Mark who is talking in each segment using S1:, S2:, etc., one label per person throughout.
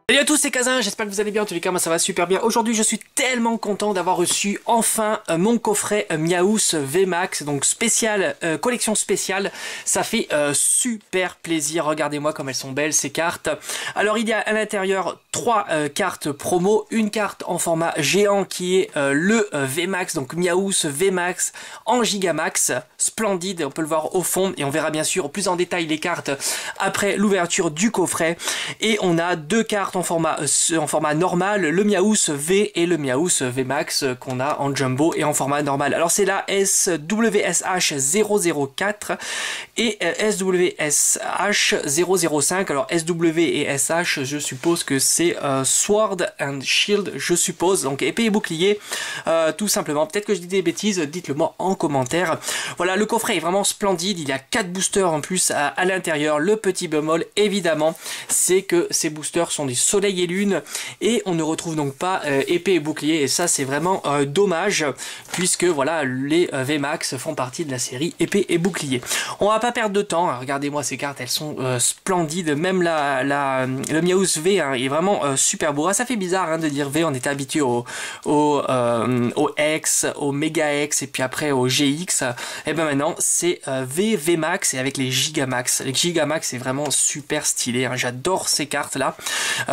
S1: Salut à tous, c'est Kazin, j'espère que vous allez bien. En tous les cas, moi ça va super bien. Aujourd'hui, je suis tellement content d'avoir reçu enfin mon coffret Miaous VMAX, donc spécial, collection spéciale. Ça fait super plaisir. Regardez-moi comme elles sont belles ces cartes. Alors, il y a à l'intérieur trois cartes promo, une carte en format géant qui est le VMAX, donc Miaous VMAX en Gigamax, splendide. On peut le voir au fond et on verra bien sûr plus en détail les cartes après l'ouverture du coffret. Et on a deux cartes en format normal, le Miaous V et le Miaous VMAX qu'on a en jumbo et en format normal. Alors c'est la SWSH 004 et SWSH 005. Alors SW et SH, je suppose que c'est Sword and Shield, je suppose, donc épée et bouclier, tout simplement. Peut-être que je dis des bêtises, dites-le moi en commentaire. Voilà, le coffret est vraiment splendide, il y a 4 boosters en plus à l'intérieur. Le petit bémol, évidemment, c'est que ces boosters sont des soleil et lune et on ne retrouve donc pas épée et bouclier, et ça c'est vraiment dommage puisque voilà, les VMAX font partie de la série épée et bouclier. On va pas perdre de temps, hein. Regardez-moi ces cartes, elles sont splendides, même le Miaous V hein, est vraiment super beau. Ah, ça fait bizarre hein, de dire V, on était habitué au X, au Mega X et puis après au GX, et ben maintenant c'est VMAX et avec les Gigamax. Les Gigamax c'est vraiment super stylé, hein. J'adore ces cartes là.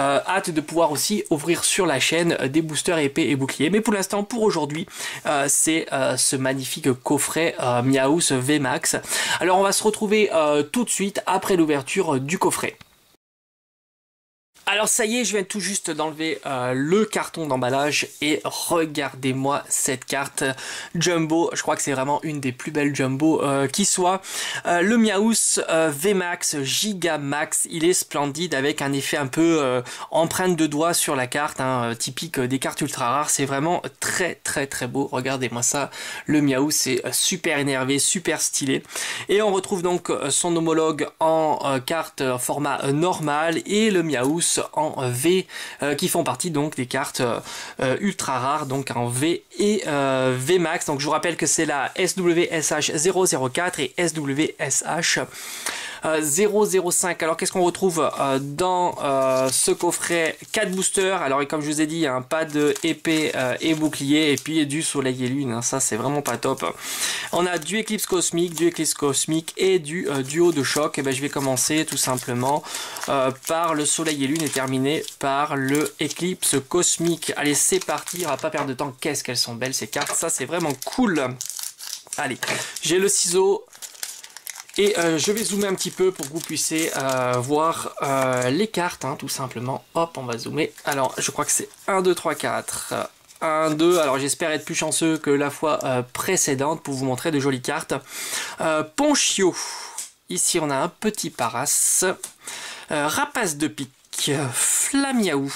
S1: Hâte de pouvoir aussi ouvrir sur la chaîne des boosters épée et bouclier. Mais pour l'instant, pour aujourd'hui, c'est ce magnifique coffret Miaous VMAX. Alors on va se retrouver tout de suite après l'ouverture du coffret. Alors ça y est, je viens tout juste d'enlever le carton d'emballage et regardez-moi cette carte jumbo. Je crois que c'est vraiment une des plus belles jumbo qui soit. Le Miaous VMAX Gigamax, il est splendide avec un effet un peu empreinte de doigt sur la carte, hein, typique des cartes ultra rares. C'est vraiment très beau. Regardez-moi ça. Le Miaous c'est super énervé, super stylé. Et on retrouve donc son homologue en carte format normal et le Miaous en V qui font partie donc des cartes ultra rares, donc en V et VMAX. Donc je vous rappelle que c'est la SWSH 004 et SWSH 005. Alors qu'est-ce qu'on retrouve dans ce coffret? 4 boosters. Alors et comme je vous ai dit, hein, pas de épée et bouclier, et puis du soleil et lune, hein, ça c'est vraiment pas top. On a du éclipse cosmique et du duo de choc. Et ben je vais commencer tout simplement par le soleil et lune et terminer par le éclipse cosmique. Allez, c'est parti, on va pas perdre de temps. Qu'est-ce qu'elles sont belles ces cartes, ça c'est vraiment cool. Allez, j'ai le ciseau. Et je vais zoomer un petit peu pour que vous puissiez voir les cartes, hein, tout simplement. Hop, on va zoomer. Alors, je crois que c'est 1, 2, 3, 4. 1, 2. Alors, j'espère être plus chanceux que la fois précédente pour vous montrer de jolies cartes. Ponchio. Ici, on a un petit Paras. Rapace de pique. Flamiaou.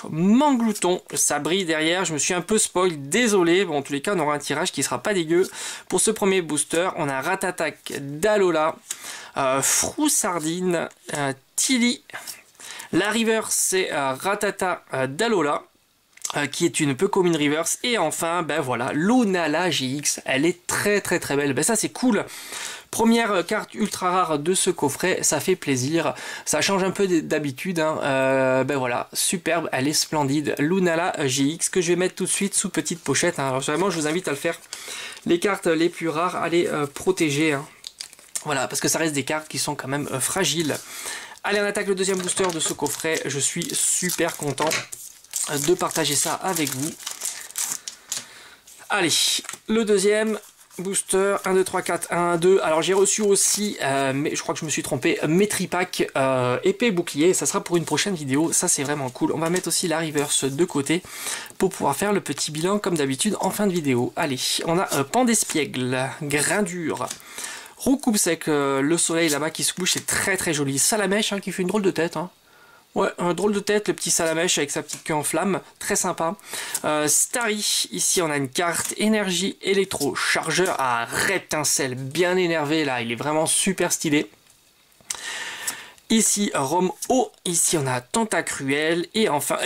S1: Manglouton, ça brille derrière, je me suis un peu spoil, désolé. Bon, en tous les cas, on aura un tirage qui sera pas dégueu. Pour ce premier booster, on a Ratatac d'Alola, Froussardine, Tilly. La reverse, c'est Ratata d'Alola, qui est une peu commune reverse. Et enfin, ben voilà, Lunala GX, elle est très belle. Ben ça, c'est cool. Première carte ultra rare de ce coffret, ça fait plaisir, ça change un peu d'habitude, hein. Ben voilà, superbe, elle est splendide, Lunala GX, que je vais mettre tout de suite sous petite pochette, hein. Alors vraiment je vous invite à le faire, les cartes les plus rares, à les protéger, hein. Voilà, parce que ça reste des cartes qui sont quand même fragiles. Allez, on attaque le deuxième booster de ce coffret, je suis super content de partager ça avec vous. Allez, le deuxième booster, 1, 2, 3, 4, 1, 2. Alors j'ai reçu aussi, mais je crois que je me suis trompé, Metripack épée bouclier. Ça sera pour une prochaine vidéo. Ça c'est vraiment cool. On va mettre aussi la reverse de côté pour pouvoir faire le petit bilan comme d'habitude en fin de vidéo. Allez, on a Pandespiègle, Grindure. Roucoupe sec, le soleil là-bas qui se couche, c'est très joli. Salamèche hein, qui fait une drôle de tête. Hein. Ouais, un drôle de tête, le petit Salamèche avec sa petite queue en flamme, très sympa. Starry, ici on a une carte énergie électro, chargeur à rétincelle, bien énervé là, il est vraiment super stylé. Ici, Rome O. Ici, on a Tentacruel. Et enfin,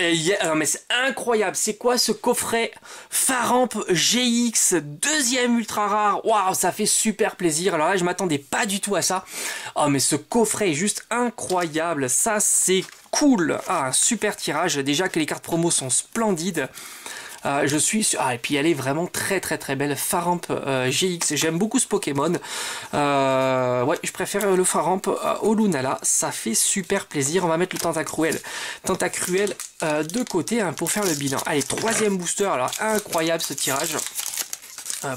S1: non mais c'est incroyable. C'est quoi ce coffret Faramp GX, deuxième ultra rare. Waouh, ça fait super plaisir. Alors là, je m'attendais pas du tout à ça. Oh, mais ce coffret est juste incroyable. Ça, c'est cool. Ah, un super tirage. Déjà que les cartes promo sont splendides. Je suis sur... Ah, et puis elle est vraiment très belle. Faramp GX, j'aime beaucoup ce Pokémon. Ouais, je préfère le Faramp au Lunala, ça fait super plaisir. On va mettre le Tentacruel de côté hein, pour faire le bilan. Allez, troisième booster, alors incroyable ce tirage.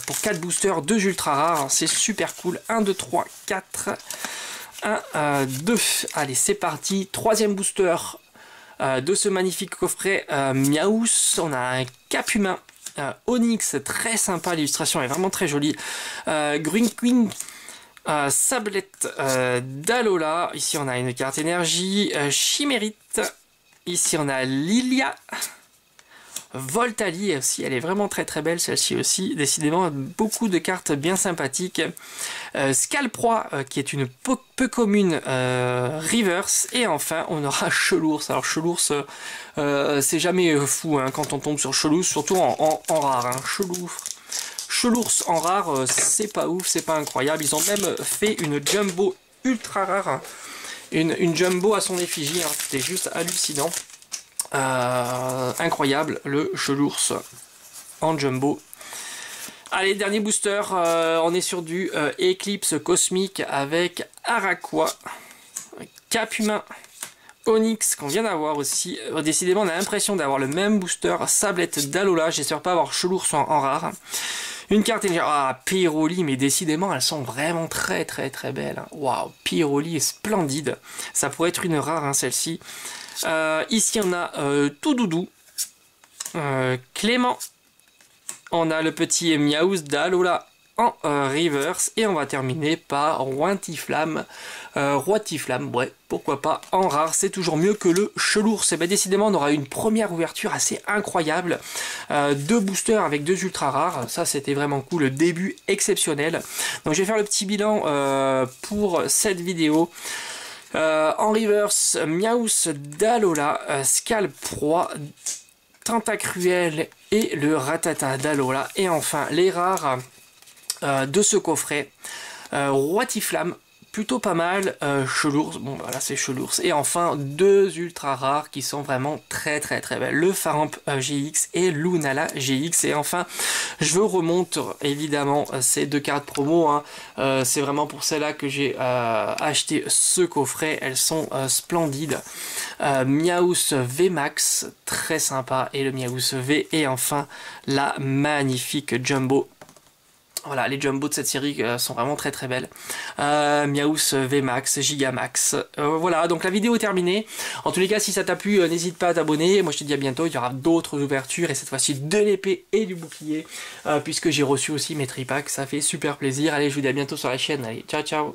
S1: Pour 4 boosters, 2 ultra rares, c'est super cool. 1, 2, 3, 4, 1, 2. Allez, c'est parti. Troisième booster. De ce magnifique coffret Miaous, on a un cap humain Onyx, très sympa, l'illustration est vraiment très jolie. Green Sablette d'Alola, ici on a une carte énergie, Chimérite, ici on a Lilia, Voltali aussi, elle est vraiment très belle celle-ci aussi, décidément beaucoup de cartes bien sympathiques. Scalproie qui est une peu commune reverse, et enfin on aura Chelours. Alors Chelours c'est jamais fou hein, quand on tombe sur Chelours, surtout en rare. Hein. Chelours en rare c'est pas ouf, c'est pas incroyable. Ils ont même fait une jumbo ultra rare, hein. une jumbo à son effigie, hein. C'était juste hallucinant. Incroyable le Chelours en jumbo. Allez, dernier booster, on est sur du Éclipse Cosmique avec Araqua, Cap Humain, Onyx qu'on vient d'avoir aussi. Décidément on a l'impression d'avoir le même booster Sablette d'Alola, j'espère pas avoir Chelours en rare. Une carte énergie, ah Pyroli, mais décidément elles sont vraiment très belles. Waouh, Pyroli est splendide, ça pourrait être une rare hein, celle-ci. Ici on a Toudoudou, Clément, on a le petit Miaous d'Alola en reverse, et on va terminer par Roitiflamme, ouais, pourquoi pas en rare, c'est toujours mieux que le Chelours. Et bien décidément on aura une première ouverture assez incroyable, 2 boosters avec 2 ultra rares, ça c'était vraiment cool, le début exceptionnel. Donc je vais faire le petit bilan pour cette vidéo. En reverse, Miaous d'Alola, Scalproie, Tentacruel et le Ratata d'Alola. Et enfin, les rares de ce coffret, Roitiflamme, plutôt pas mal, Chelours, bon voilà c'est Chelours. Et enfin, 2 ultra rares qui sont vraiment très belles, le Faramp GX et Lunala GX. Et enfin, je remonte évidemment ces 2 cartes promo, hein. C'est vraiment pour celle-là que j'ai acheté ce coffret, elles sont splendides. Miaous VMAX, très sympa, et le Miaous V, et enfin la magnifique Jumbo. Voilà, les Jumbo de cette série sont vraiment très belles. Miaous VMAX, Gigamax. Voilà, donc la vidéo est terminée. En tous les cas, si ça t'a plu, n'hésite pas à t'abonner. Moi, je te dis à bientôt. Il y aura d'autres ouvertures, et cette fois-ci de l'épée et du bouclier, puisque j'ai reçu aussi mes tripacks. Ça fait super plaisir. Allez, je vous dis à bientôt sur la chaîne. Allez, ciao.